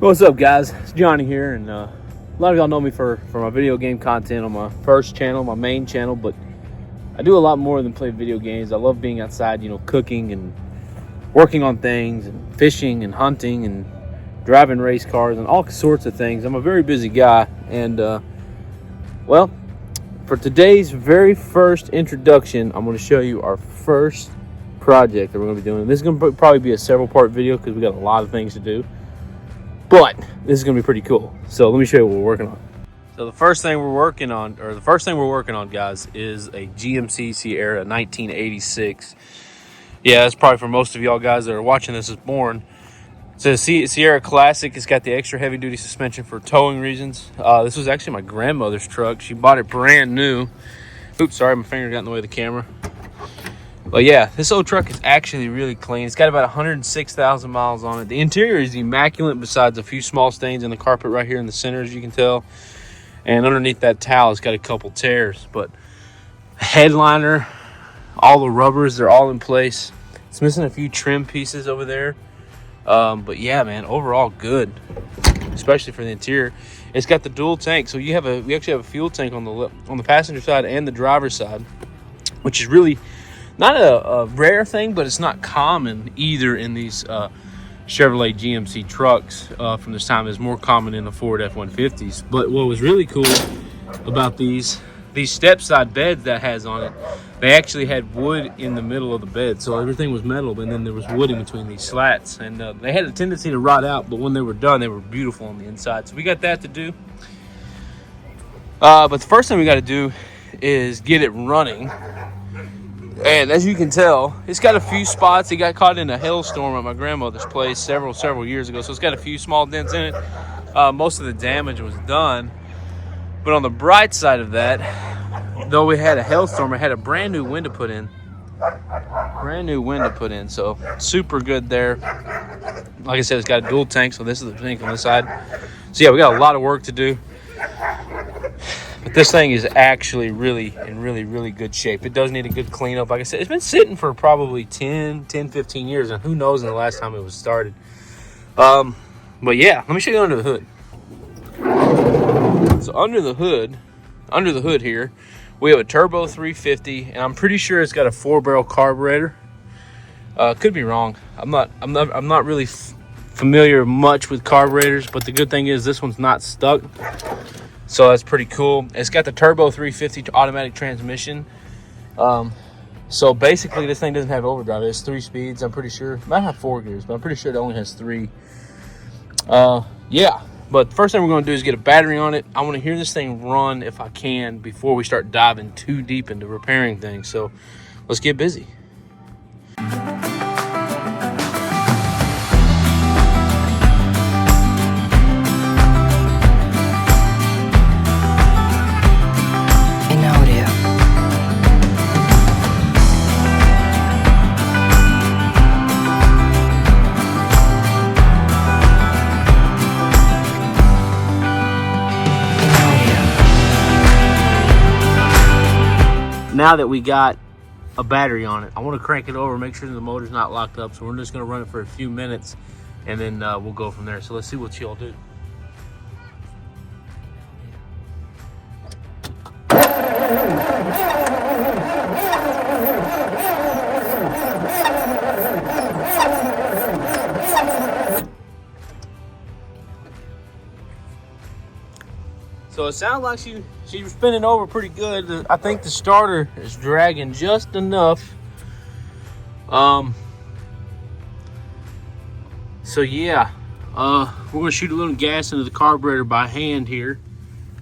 What's up, guys? It's Johnny here, and a lot of y'all know me for my video game content on my first channel, my main channel, but I do a lot more than play video games. I love being outside, cooking and working on things, and fishing and hunting and driving race cars and all sorts of things. I'm a very busy guy, and well, for today's very first introduction, I'm going to show you our first project that we're going to be doing. This is going to probably be a several-part video because we got a lot of things to do. But this is going to be pretty cool. So let me show you what we're working on. So the first thing we're working on, guys, is a GMC SEIRRA 1986. Yeah, that's probably for most of y'all guys that are watching this is born. It's a SEIRRA Classic. It's got the extra heavy-duty suspension for towing reasons. This was actually my grandmother's truck. She bought it brand new. Oops, sorry, my finger got in the way of the camera. But yeah, this old truck is actually really clean. It's got about 106,000 miles on it. The interior is immaculate besides a few small stains in the carpet right here in the center, as you can tell. And underneath that towel, it's got a couple tears. But headliner, all the rubbers, they're all in place. It's missing a few trim pieces over there. But yeah, man, overall good, especially for the interior. It's got the dual tank, so we actually have a fuel tank on the passenger side and the driver's side, which is really not a rare thing, but it's not common either in these Chevrolet GMC trucks from this time. It's more common in the Ford F-150s. But what was really cool about these step side beds that has on it, they actually had wood in the middle of the bed. So everything was metal, and then there was wood in between these slats. And they had a tendency to rot out, but when they were done, they were beautiful on the inside. So we got that to do. But the first thing we got to do is get it running. And as you can tell, it's got a few spots. It got caught in a hailstorm at my grandmother's place several years ago. So it's got a few small dents in it. Most of the damage was done. But on the bright side of that, though we had a hailstorm, it had a brand new window put in. So super good there. Like I said, it's got a dual tank. So this is the tank on this side. So yeah, we got a lot of work to do. But this thing is actually really good shape. It does need a good cleanup. Like I said, it's been sitting for probably 15 years, and who knows in the last time it was started. But yeah, let me show you under the hood. So under the hood here, we have a turbo 350, and I'm pretty sure it's got a 4-barrel carburetor. Could be wrong. I'm not really familiar much with carburetors, but the good thing is this one's not stuck. So that's pretty cool. It's got the turbo 350 automatic transmission. So basically this thing doesn't have overdrive. It has 3 speeds, I'm pretty sure. It might have 4 gears, but I'm pretty sure it only has 3. Yeah, but the first thing we're going to do is get a battery on it. I want to hear this thing run if I can before we start diving too deep into repairing things. So let's get busy. Now that we got a battery on it, I want to crank it over, make sure the motor's not locked up. So we're just going to run it for a few minutes, and then we'll go from there. So let's see what y'all do. So it sounds like she's spinning over pretty good. I think the starter is dragging just enough. So yeah, we're gonna shoot a little gas into the carburetor by hand here.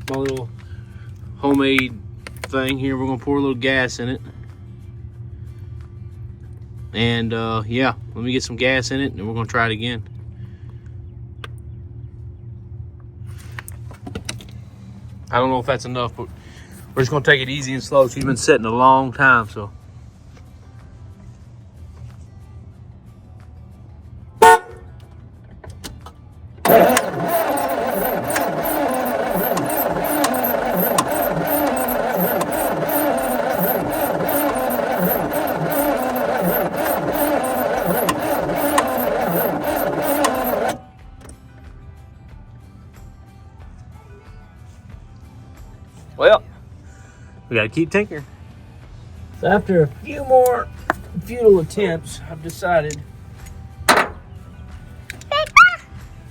My little homemade thing here. We're gonna pour a little gas in it. And yeah, let me get some gas in it and we're gonna try it again. I don't know if that's enough, but we're just gonna take it easy and slow. She's been sitting a long time, so. We gotta keep tinkering. So after a few more futile attempts, I've decided.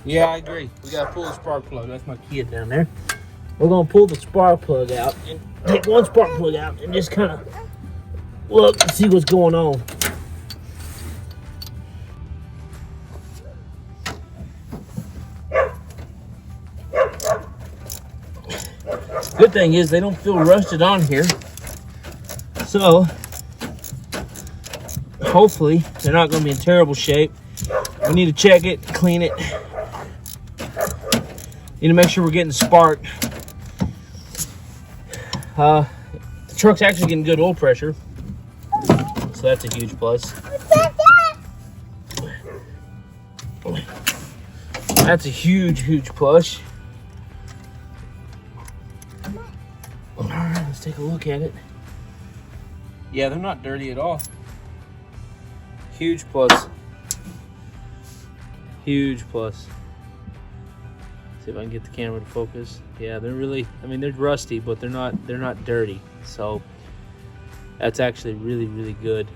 Yeah, I agree. We gotta pull the spark plug. That's my kid down there. We're gonna pull the spark plug out and take one spark plug out and just kind of look and see what's going on. Good thing is they don't feel rusted on here. So hopefully they're not gonna be in terrible shape. We need to check it, clean it. Need to make sure we're getting spark. The truck's actually getting good oil pressure, so that's a huge plus. That's a huge plus. All right, let's take a look at it. Yeah, they're not dirty at all. Huge plus. Huge plus. See if I can get the camera to focus. Yeah, they're really, I mean, they're rusty, but they're not dirty. So that's actually really good.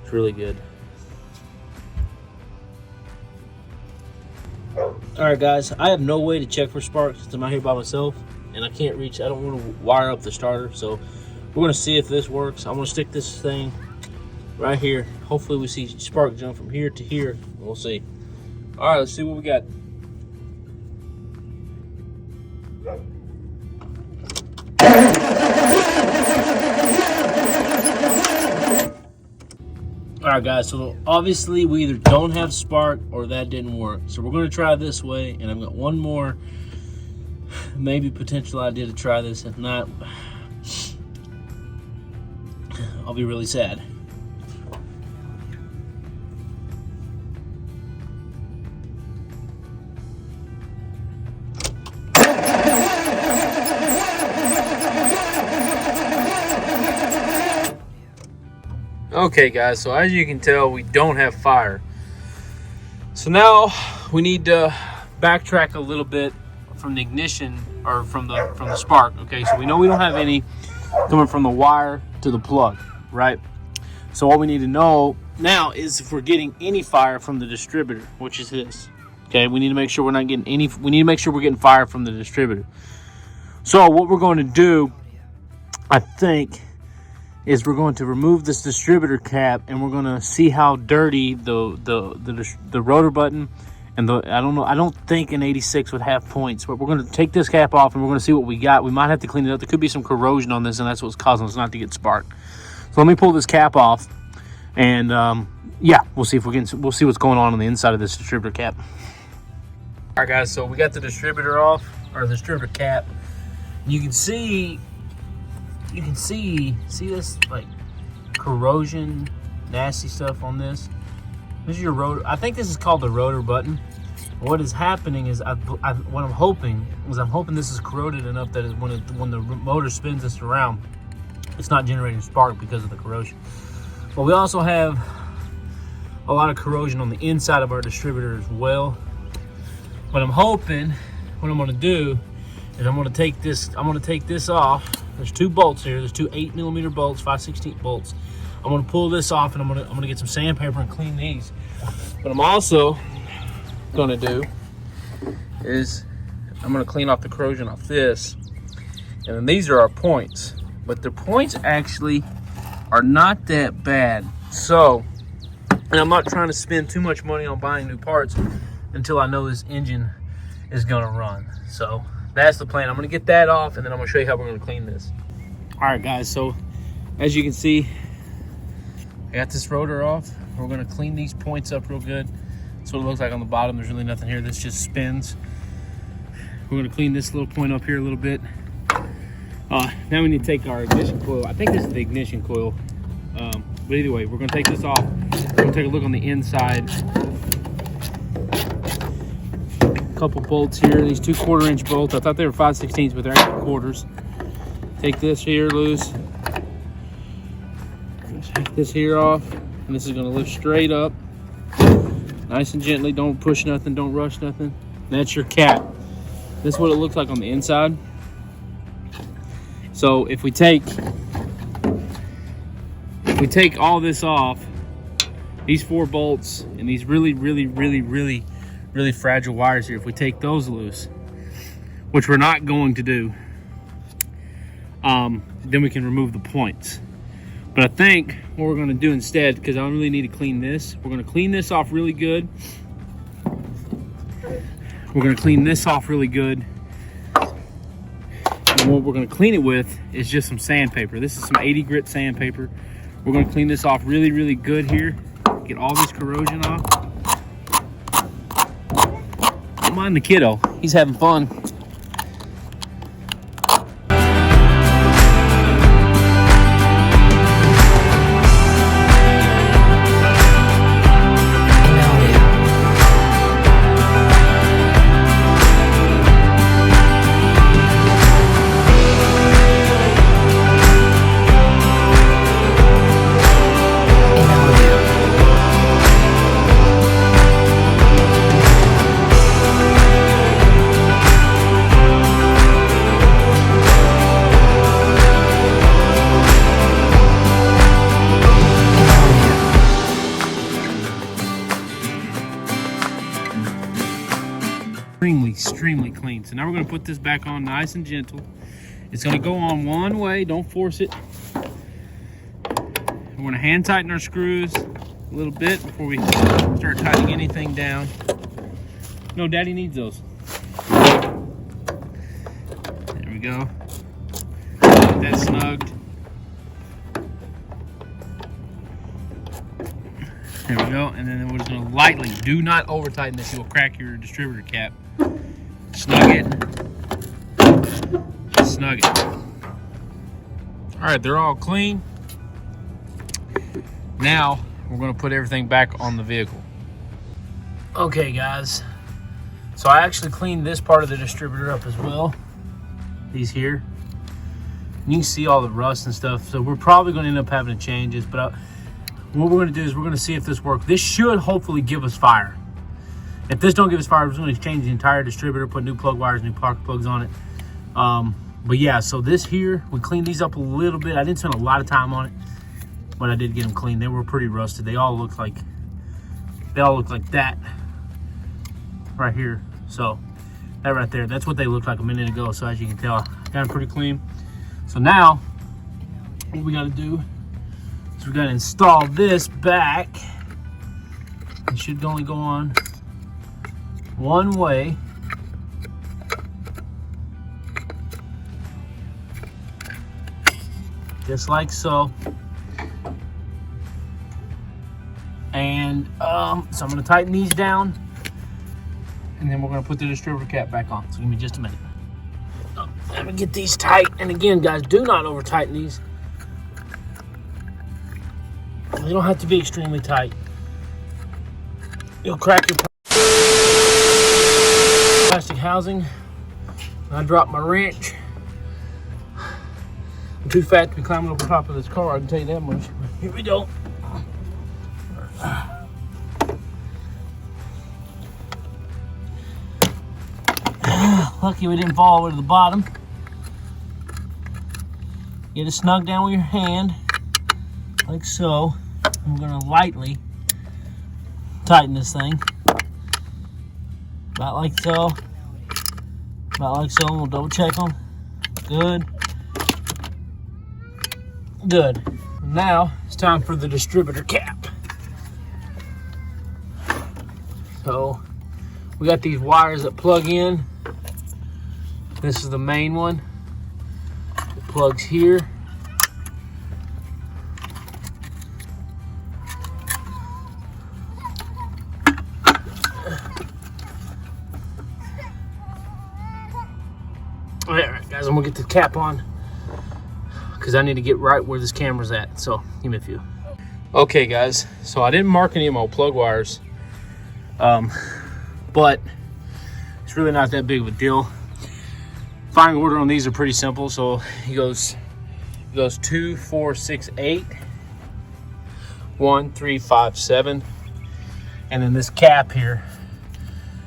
It's really good. All right, guys, I have no way to check for sparks since I'm out here by myself, and I can't reach. I don't want to wire up the starter, so we're gonna see if this works. I'm gonna stick this thing right here. Hopefully, we see spark jump from here to here. We'll see. All right, let's see what we got. All right, guys, so obviously we either don't have spark or that didn't work. So we're going to try this way, and I've got one more maybe potential idea to try this. If not, I'll be really sad. Okay, guys, so as you can tell, we don't have fire. So now we need to backtrack a little bit from the ignition, or from the spark. Okay, so we know we don't have any coming from the wire to the plug, right? So what we need to know now is if we're getting any fire from the distributor, which is this. Okay, we need to make sure we're not getting any. We need to make sure we're getting fire from the distributor. So what we're going to do, I think, is we're going to remove this distributor cap, and we're going to see how dirty the rotor button and I don't think an 86 would have points, but we're going to take this cap off and we're going to see what we got. We might have to clean it up. There could be some corrosion on this, and that's what's causing us not to get spark. So let me pull this cap off, and yeah, we'll see what's going on the inside of this distributor cap. All right, guys, so we got the distributor off, or the distributor cap. You can see this like corrosion, nasty stuff on this. This is your rotor. I think this is called the rotor button. What is happening is what I'm hoping this is corroded enough that when the motor spins this around, it's not generating spark because of the corrosion. But we also have a lot of corrosion on the inside of our distributor as well. But I'm hoping what I'm going to do is I'm going to take this off. There's two bolts here. There's two 8mm bolts, 5/16 bolts. I'm going to pull this off, and I'm going to get some sandpaper and clean these. What I'm also going to do is I'm going to clean off the corrosion off this. And then these are our points. But the points actually are not that bad. So, and I'm not trying to spend too much money on buying new parts until I know this engine is going to run. So that's the plan. I'm going to get that off, and then I'm going to show you how we're going to clean this. All right, guys, so as you can see, I got this rotor off. We're going to clean these points up real good. That's what it looks like on the bottom. There's really nothing here. This just spins. We're going to clean this little point up here a little bit. Now we need to take our ignition coil. I think this is the ignition coil. But either way, we're going to take this off. We're going to take a look on the inside. Couple bolts here. These 2 1/4-inch bolts. I thought they were 5/16, but they're actually quarters. Take this here loose. Take this here off, and this is going to lift straight up, nice and gently. Don't push nothing. Don't rush nothing. And that's your cap. This is what it looks like on the inside. So if we take all this off, these 4 bolts and these really fragile wires here, if we take those loose, which we're not going to do, then we can remove the points. But I think what we're going to do instead, because I don't really need to clean this, we're going to clean this off really good. We're going to clean this off really good. And what we're going to clean it with is just some sandpaper. This is some 80 grit sandpaper. We're going to clean this off really good here. Get all this corrosion off. Don't mind the kiddo. He's having fun. Extremely clean. So now we're going to put this back on nice and gentle. It's going to go on one way. Don't force it. We're going to hand tighten our screws a little bit before we start tightening anything down. No, Daddy needs those. There we go. Get that snugged. There we go. And then we're just going to lightly, do not over tighten this. You will crack your distributor cap. Snug it. Snug it. All right, they're all clean. Now we're going to put everything back on the vehicle. Okay, guys. So I actually cleaned this part of the distributor up as well. These here. You can see all the rust and stuff. So we're probably going to end up having to change this. But what we're going to do is we're going to see if this works. This should hopefully give us fire. If this don't give us fire, we're going to change the entire distributor, put new plug wires, new spark plugs on it. But yeah, so this here, we cleaned these up a little bit. I didn't spend a lot of time on it, but I did get them clean. They were pretty rusted. They all look like that right here. So that right there, that's what they looked like a minute ago. So as you can tell, I got them pretty clean. So now what we got to do is we got to install this back. It should only go on one way. Just like so. And so I'm going to tighten these down, and then we're going to put the distributor cap back on. So give me just a minute. Let me get these tight. And again, guys, do not over tighten these. They don't have to be extremely tight. You'll crack your plastic housing. I dropped my wrench. I'm too fat to be climbing over top of this car, I can tell you that much. Here we go. Lucky we didn't fall over to the bottom. Get it snug down with your hand, like so. I'm gonna lightly tighten this thing. About like so. About like so. We'll double check them. Good. Good. Now it's time for the distributor cap. So we got these wires that plug in. This is the main one. It plugs here. All right, guys, I'm gonna get the cap on because I need to get right where this camera's at. So give me a few. Okay, guys. So I didn't mark any of my plug wires, but it's really not that big of a deal. Firing order on these are pretty simple. So it goes 2, 4, 6, 8, 1, 3, 5, 7, and then this cap here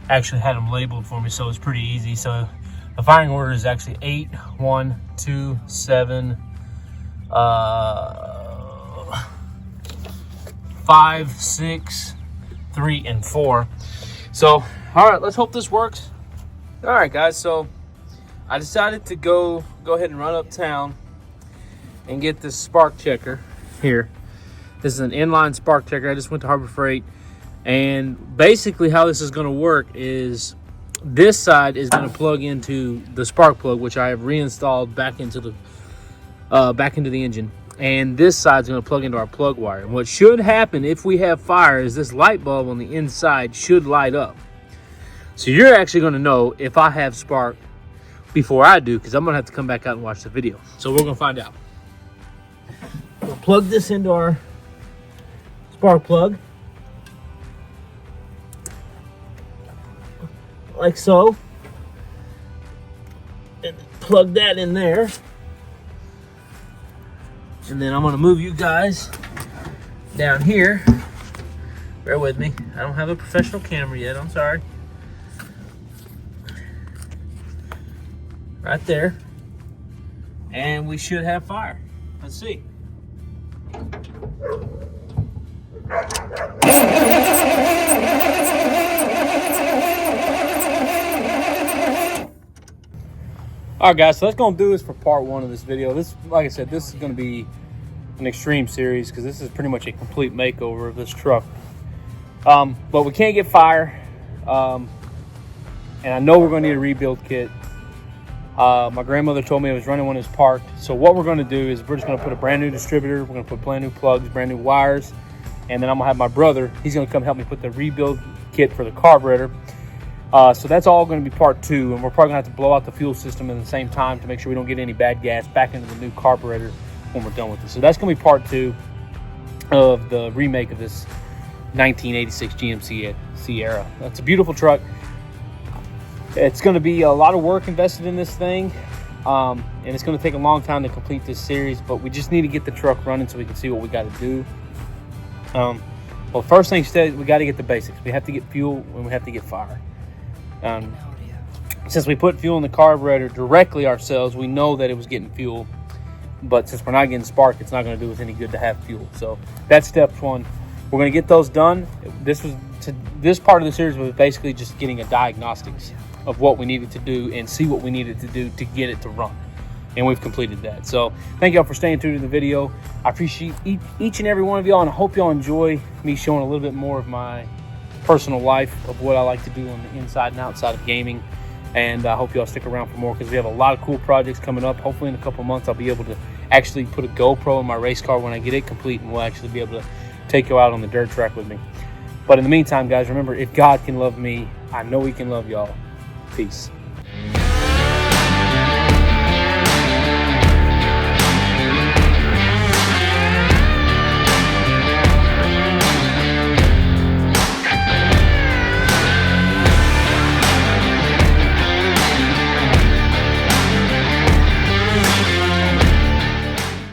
actually had them labeled for me, so it's pretty easy. So The firing order is actually 8, 1, 2, 7, 5, 6, 3, and 4. So, all right, let's hope this works. All right, guys, so I decided to go ahead and run uptown and get this spark checker here. This is an inline spark checker. I just went to Harbor Freight, and basically how this is going to work is this side is going to plug into the spark plug, which I have reinstalled back into the engine, and this side is going to plug into our plug wire. And what should happen if we have fire is this light bulb on the inside should light up. So you're actually going to know if I have spark before I do, because I'm going to have to come back out and watch the video. So we're going to find out. We'll plug this into our spark plug, like so, and plug that in there. And then I'm going to move you guys down here. Bear with me. I don't have a professional camera yet. I'm sorry. Right there. And we should have fire. Let's see. Alright guys, so that's going to do this for part 1 of this video. This, like I said, this is going to be an extreme series because this is pretty much a complete makeover of this truck. But we can't get fire. And I know we're going to need a rebuild kit. My grandmother told me I was running one is parked. So what we're going to do is we're just going to put a brand new distributor. We're going to put brand new plugs, brand new wires. And then I'm going to have my brother, he's going to come help me put the rebuild kit for the carburetor. So that's all going to be part 2, and we're probably going to have to blow out the fuel system at the same time to make sure we don't get any bad gas back into the new carburetor when we're done with this. So that's going to be part 2 of the remake of this 1986 GMC SEIRRA. That's a beautiful truck. It's going to be a lot of work invested in this thing, and it's going to take a long time to complete this series, but we just need to get the truck running so we can see what we got to do. Well, first thing said, we got to get the basics. We have to get fuel and we have to get fire. Since we put fuel in the carburetor directly ourselves, we know that it was getting fuel, but since we're not getting spark, it's not going to do us any good to have fuel. So that's step 1. We're going to get those done. This part of the series was basically just getting a diagnostics of what we needed to do and see what we needed to do to get it to run, and we've completed that. So thank y'all for staying tuned to the video. I appreciate each and every one of y'all, and I hope y'all enjoy me showing a little bit more of my personal life of what I like to do on the inside and outside of gaming. And I hope y'all stick around for more because we have a lot of cool projects coming up. Hopefully in a couple months I'll be able to actually put a GoPro in my race car when I get it complete, and we'll actually be able to take you out on the dirt track with me. But in the meantime, guys, remember, if God can love me, I know he can love y'all. Peace.